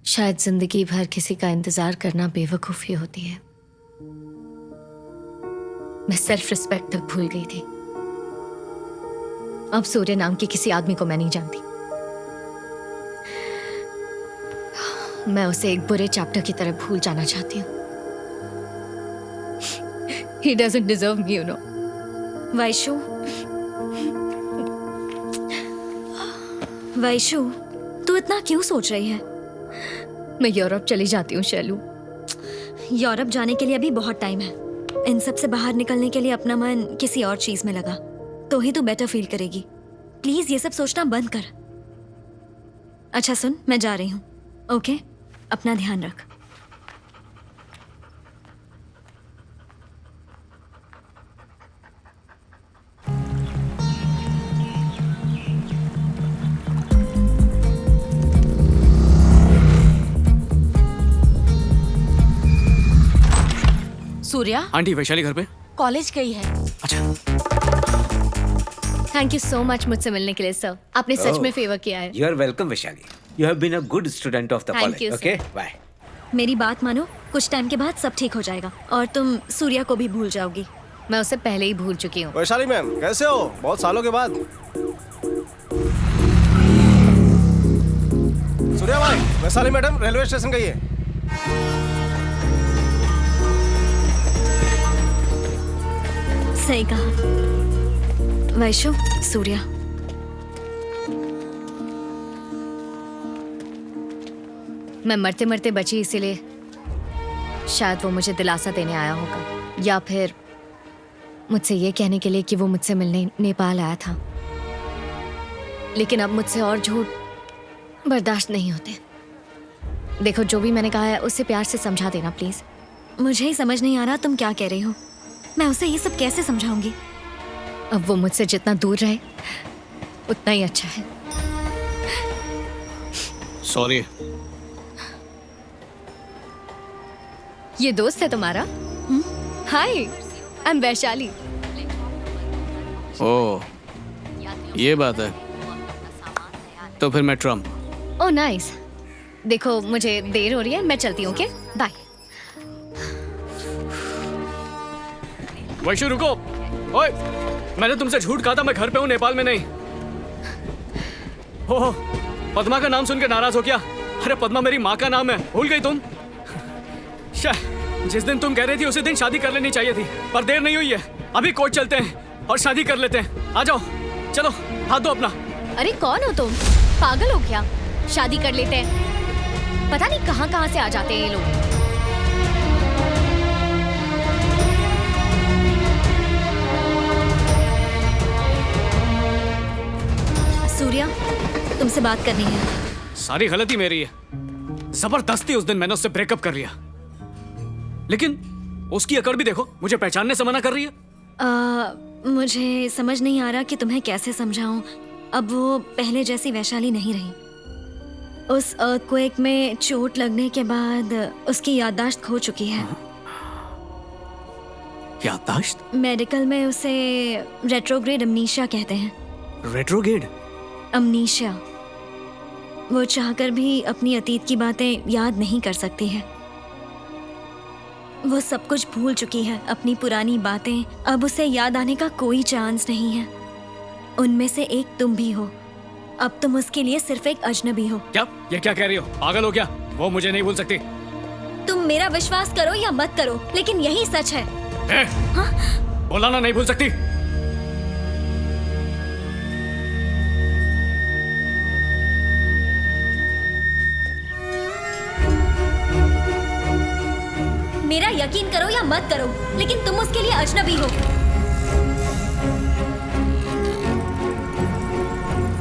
शायद जिंदगी भर किसी का इंतजार करना बेवकूफी होती है। मैं सेल्फ रिस्पेक्ट तक भूल गई थी। अब सूर्य नाम के किसी आदमी को मैं नहीं जानती। मैं उसे एक बुरे चैप्टर की तरह भूल जाना चाहती हूँ। He doesn't deserve me, you know. Vaishu, Vaishu, तू इतना क्यों सोच रही है? मैं यूरोप चली जाती हूँ शैलू। यूरोप जाने के लिए अभी बहुत टाइम है। इन सब से बाहर निकलने के लिए अपना मन किसी और चीज में लगा तो ही तू बेटर फील करेगी। प्लीज ये सब सोचना बंद कर। अच्छा सुन, मैं जा रही हूँ। ओके, अपना ध्यान रख। सूर्या आंटी वैशाली घर पे? कॉलेज गई है। अच्छा। थैंक यू सो मच मुझसे मिलने के लिए सर। आपने सच में फेवर किया है। You are welcome, Vaishali. You have been a good student of the Thank college. you, Okay, sir. bye. मेरी बात मानो, कुछ टाइम के बाद सब ठीक हो जाएगा और तुम सूर्या को भी भूल जाओगी। मैं उसे पहले ही भूल चुकी हूँ। वैशाली मैम, कैसे हो? बहुत सालों के बाद। सूर्या भाई, वैशाली मैडम रेलवे स्टेशन गई है। सही कहा। वैशु, सूर्या, मैं मरते मरते बची इसीलिए शायद वो मुझे दिलासा देने आया होगा, या फिर मुझसे ये कहने के लिए कि वो मुझसे मिलने नेपाल आया था। लेकिन अब मुझसे और झूठ बर्दाश्त नहीं होते। देखो, जो भी मैंने कहा है उसे प्यार से समझा देना प्लीज। मुझे ही समझ नहीं आ रहा तुम क्या कह रही हो। मैं उसे ये सब कैसे समझाऊंगी? अब वो मुझसे जितना दूर रहे उतना ही अच्छा है। सॉरी। ये दोस्त है तुम्हारा? हाय, आई एम वैशाली। ओह, ये बात है। तो फिर मैं ट्रम्प। Oh nice. देखो, मुझे देर हो रही है, मैं चलती हूँ। Okay, bye. वैशु रुको। ओए, मैंने तुमसे झूठ कहा था, मैं घर पे हूँ, नेपाल में नहीं। ओह, पद्मा का नाम सुन के नाराज हो क्या? अरे पद्मा मेरी माँ का नाम है, भूल गई तुम? जिस दिन तुम कह रही थी उसी दिन शादी कर लेनी चाहिए थी, पर देर नहीं हुई है। अभी कोर्ट चलते हैं और शादी कर लेते हैं। आ जाओ, चलो, हाथ दो अपना। अरे कौन हो तुम? पागल हो क्या? शादी कर लेते हैं। पता नहीं कहाँ कहाँ से आ जाते हैं ये लोग। सूर्या, तुमसे बात करनी है। सारी गलती मेरी है। जबरदस्ती उस दिन मैंने उससे ब्रेकअप कर लिया, लेकिन उसकी अकड़ भी देखो, मुझे पहचानने से मना कर रही है। मुझे समझ नहीं आ रहा कि तुम्हें कैसे समझाऊं। अब वो पहले जैसी वैशाली नहीं रही। उस अर्थक्वेक में चोट लगने के बाद उसकी याददाश्त खो चुकी है। याददाश्त? मेडिकल में उसे रेट्रोग्रेड अमनीशिया कहते हैं। रेट्रोग्रेड अमनीशिया। वो चाहकर भी अपनी अतीत की बातें याद नहीं कर सकती है। वो सब कुछ भूल चुकी है, अपनी पुरानी बातें। अब उसे याद आने का कोई चांस नहीं है। उनमें से एक तुम भी हो। अब तुम उसके लिए सिर्फ एक अजनबी हो। क्या? ये क्या कह रही हो? पागल हो क्या? वो मुझे नहीं भूल सकती। तुम मेरा विश्वास करो या मत करो, लेकिन यही सच है। बोला ना, नहीं भूल सकती। मेरा यकीन करो या मत करो, लेकिन तुम उसके लिए अजनबी हो।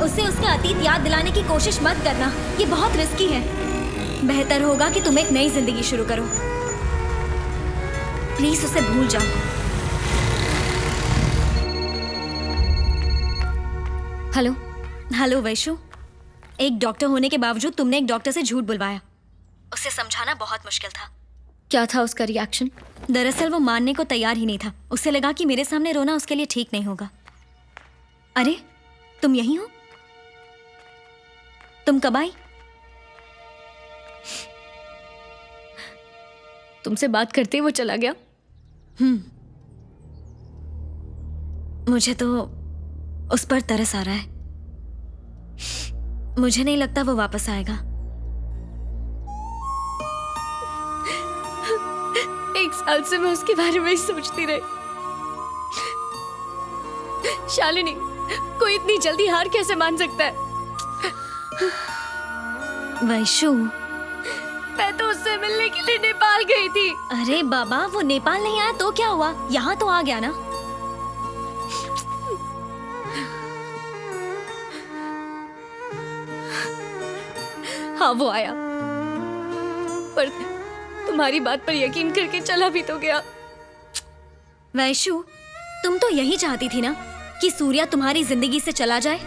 उसे उसका अतीत याद दिलाने की कोशिश मत करना, ये बहुत रिस्की है। बेहतर होगा कि तुम एक नई जिंदगी शुरू करो। प्लीज उसे भूल जाओ। हेलो। हेलो वैशु, एक डॉक्टर होने के बावजूद तुमने एक डॉक्टर से झूठ बुलवाया। उसे समझाना बहुत मुश्किल था। क्या था उसका रिएक्शन? दरअसल वो मानने को तैयार ही नहीं था। उसे लगा कि मेरे सामने रोना उसके लिए ठीक नहीं होगा। अरे, तुम यहीं हो? तुम कब आई? तुमसे बात करते ही वो चला गया। मुझे तो उस पर तरस आ रहा है। मुझे नहीं लगता वो वापस आएगा। एक साल से मैं उसके बारे में ही सोचती रही। शालिनी, कोई इतनी जल्दी हार कैसे मान सकता है? वैशु, मैं तो उससे मिलने के लिए नेपाल गई थी। अरे बाबा, वो नेपाल नहीं आया तो क्या हुआ, यहाँ तो आ गया ना। हाँ, वो आया, पर तुम्हारी बात पर यकीन करके चला भी तो गया। वैशु, तुम तो यही चाहती थी ना कि सूर्या तुम्हारी जिंदगी से चला जाए।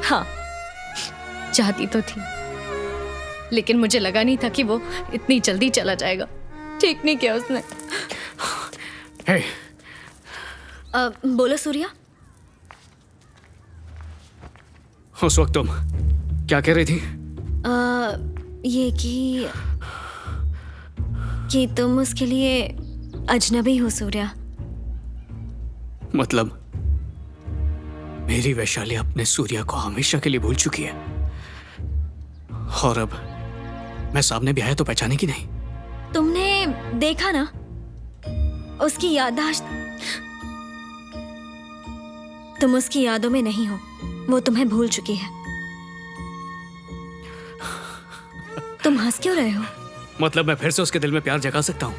हाँ, चाहती तो थी, लेकिन मुझे लगा नहीं था कि वो इतनी जल्दी चला जाएगा। ठीक नहीं किया उसने। हे, बोलो सूर्या। उस वक्त तुम क्या कह रही थी? ये कि तुम उसके लिए अजनबी हो सूर्या। मतलब मेरी वैशाली अपने सूर्या को हमेशा के लिए भूल चुकी है, और अब मैं सामने भी आया तो पहचाने की नहीं। तुमने देखा ना उसकी याददाश्त। तुम उसकी यादों में नहीं हो, वो तुम्हें भूल चुकी है। तुम हंस क्यों रहे हो? मतलब मैं फिर से उसके दिल में प्यार जगा सकता हूँ?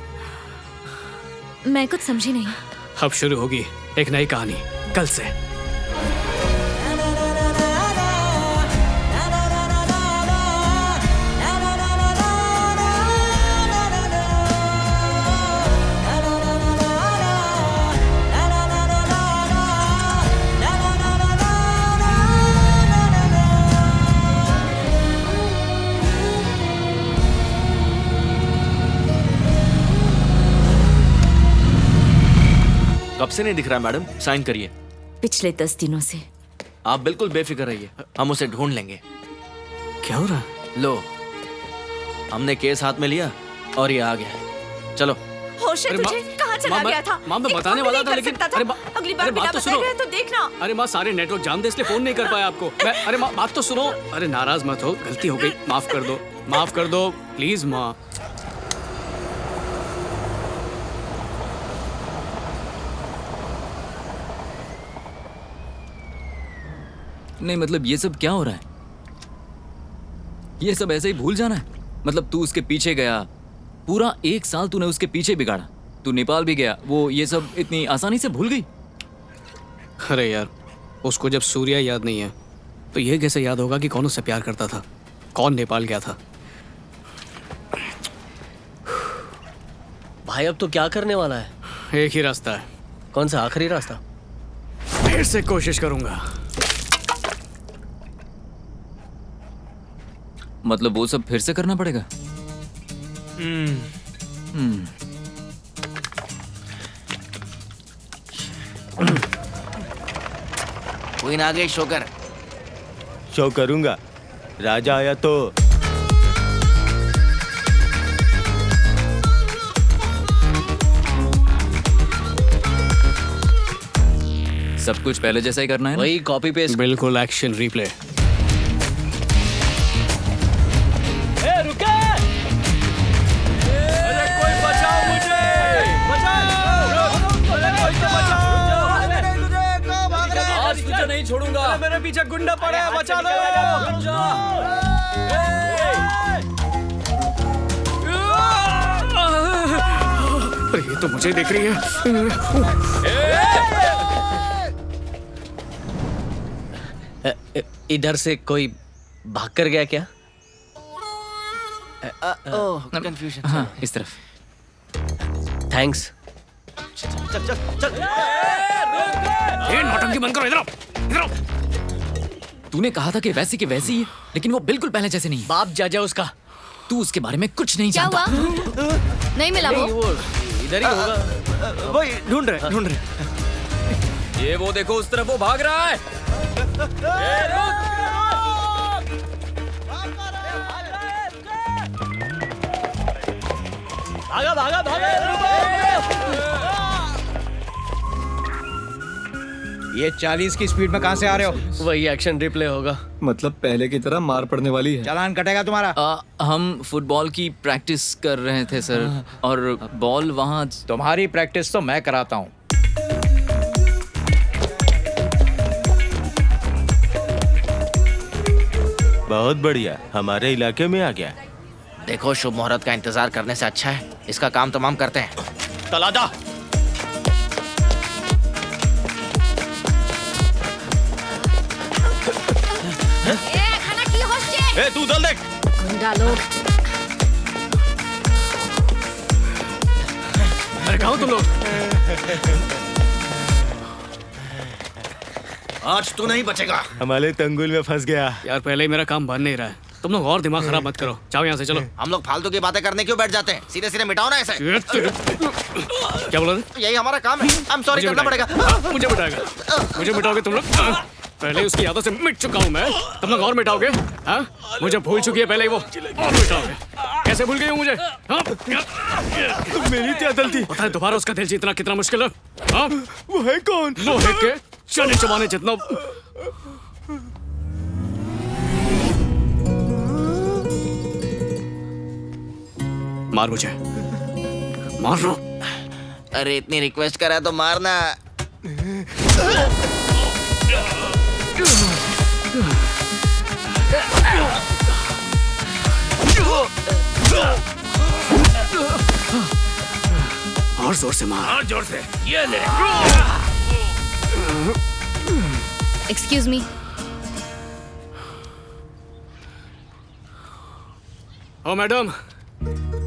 मैं कुछ समझी नहीं। अब शुरू होगी एक नई कहानी कल से। कब से नहीं दिख रहा मैडम? साइन करिए। पिछले 10 दिनों से। आप बिल्कुल बेफिक्र रहिए, हम उसे ढूंढ लेंगे। क्या हो रहा? लो, हमने केस हाथ में लिया और ये आ गया है। चलो। होश है तुझे? कहाँ चला गया था? माँ, मैं बताने वाला था, लेकिन अगली बार बिना बात तो बताए सुनो। गए तो देखना। अरे माँ, सारे नेटवर्क जाम थे इसलिए फोन नहीं कर पाया आपको मैं। अरे माँ, बात तो सुनो। अरे नाराज मत हो, गलती हो गई, माफ कर दो, माफ कर दो प्लीज माँ। नहीं मतलब ये सब क्या हो रहा है? ये सब ऐसे ही भूल जाना है? मतलब तू उसके पीछे गया, पूरा 1 साल तूने उसके पीछे बिगाड़ा, तू नेपाल भी गया, वो ये सब इतनी आसानी से भूल गई? अरे यार, उसको जब सूर्या याद नहीं है तो ये कैसे याद होगा कि कौन उससे प्यार करता था, कौन नेपाल गया था? भाई अब तो क्या करने वाला है? एक ही रास्ता है। कौन सा आखिरी रास्ता? फिर से कोशिश करूंगा। मतलब वो सब फिर से करना पड़ेगा? क्वीन आ गई, शो कर। शो करूंगा, राजा आया तो। सब कुछ पहले जैसा ही करना है ना? वही कॉपी पेस्ट। बिल्कुल एक्शन रिप्ले। नहीं छोड़ूंगा। मेरे पीछे गुंडा पड़ा है, बचा लो। अरे ये तो मुझे देख रही है। इधर से कोई भाग कर गया क्या? ओह, कंफ्यूजन। हाँ, इस तरफ। थैंक्स। ये नौटंकी बंद करो, इधर आओ, इधर आओ। तूने कहा था कि वैसी की वैसी है, लेकिन वो बिल्कुल पहले जैसे नहीं है। बाप जाजा उसका। तू उसके बारे में कुछ नहीं क्या जानता। हुआ? नहीं मिला वो? वो इधर ही होगा। वही ढूंढ रहे। ये वो देखो, उस तरफ वो भाग रहा है। भागा भागा भागा ये 40 की स्पीड में कहाँ से आ रहे हो? वही एक्शन रिप्ले होगा। मतलब पहले की तरह मार पड़ने वाली है। चालान कटेगा तुम्हारा। हम फुटबॉल की प्रैक्टिस कर रहे थे सर, और बॉल वहाँ। तुम्हारी प्रैक्टिस तो मैं कराता हूँ। बहुत बढ़िया, हमारे इलाके में आ गया। देखो, शुभ मुहूर्त का इंतजार करने से अच्छा है इसका काम तमाम करते हैं। तलाजा। ए तू उधर देख। गुंडा लोग। अरे कहाँ हो तुम लोग? आज तू नहीं बचेगा। हमारे तंगुल में फंस गया। यार पहले ही मेरा काम बन नहीं रहा है, तुम लोग और दिमाग खराब मत करो। जाओ यहाँ से, चलो। हम लोग फालतू की बातें करने क्यों बैठ जाते हैं? सीधे सीधे मिटाओ ना ऐसे। क्या बोला रे? यही हमारा काम है। I'm sorry करना पड़ेगा। मुझे मिटाएगा? मुझे मिटाओगे तुम लोग? पहले उसकी यादों से मिट चुका हूँ मैं, तुम लोग और मिटाओगे? हाँ? मुझे भूल चुकी है पहले ही वो, और मिटाओगे? कैसे भूल गई हूँ मुझे? हाँ? मेरी क्या गलती? पता है दोबारा उसका दिल जीतना कितना मुश्किल है? हाँ? वो है कौन? लोहे के चने चबाने जितना। मार मुझे, मार लो। अरे इतनी रिक्वेस्ट करा तो मारना। और जोर से मार, और जोर से। ये ले। Excuse me. ओ मैडम,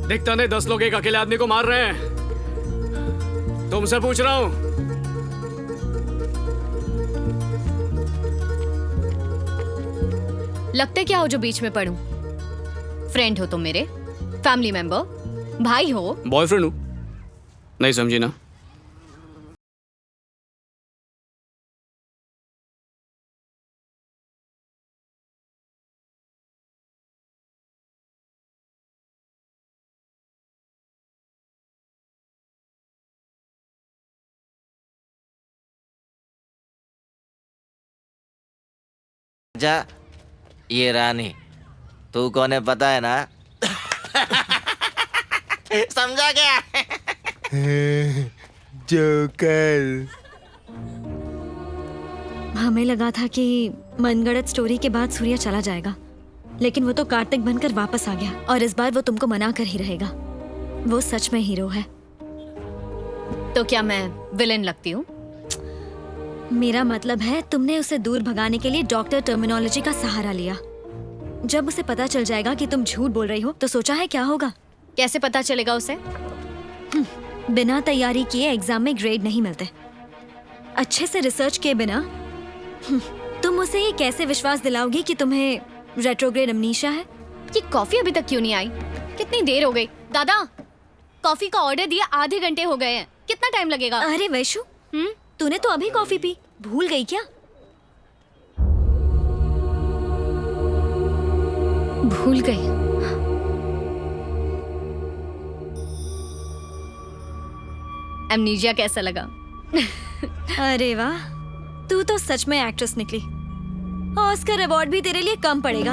दिखता नहीं 10 लोग एक अकेले आदमी को मार रहे हैं। तुमसे पूछ रहा हूं। लगते क्या हो जो बीच में पढ़ूं? फ्रेंड हो तुम मेरे, फैमिली मेंबर, भाई हो। बॉयफ्रेंड हूं, नहीं समझी ना? जा, ये रानी, तू कौन है पता है ना? समझा क्या? जोकर। हमें लगा था कि मनगढ़ंत स्टोरी के बाद सूर्य चला जाएगा, लेकिन वो तो कार्तिक बनकर वापस आ गया, और इस बार वो तुमको मना कर ही रहेगा। वो सच में हीरो है। तो क्या मैं विलेन लगती हूँ? मेरा मतलब है तुमने उसे दूर भगाने के लिए डॉक्टर टर्मिनोलॉजी का सहारा लिया। जब उसे पता चल जाएगा कि तुम झूठ बोल रही हो तो सोचा है क्या होगा? कैसे पता चलेगा उसे? बिना तैयारी किए एग्जाम में ग्रेड नहीं मिलते। अच्छे से रिसर्च किए बिना तुम उसे ये कैसे विश्वास दिलाओगी कि तुम्हें रेट्रोग्रेड अमनीशिया है? ये कॉफी अभी तक क्यों नहीं आई? कितनी देर हो गई? दादा, कॉफी का ऑर्डर दिया आधे घंटे हो गए हैं, कितना टाइम लगेगा? अरे वैशु, तूने तो अभी कॉफी पी, भूल गई क्या? भूल गई। एमनीजिया कैसा लगा? अरे वाह, तू तो सच में एक्ट्रेस निकली। ऑस्कर अवार्ड भी तेरे लिए कम पड़ेगा।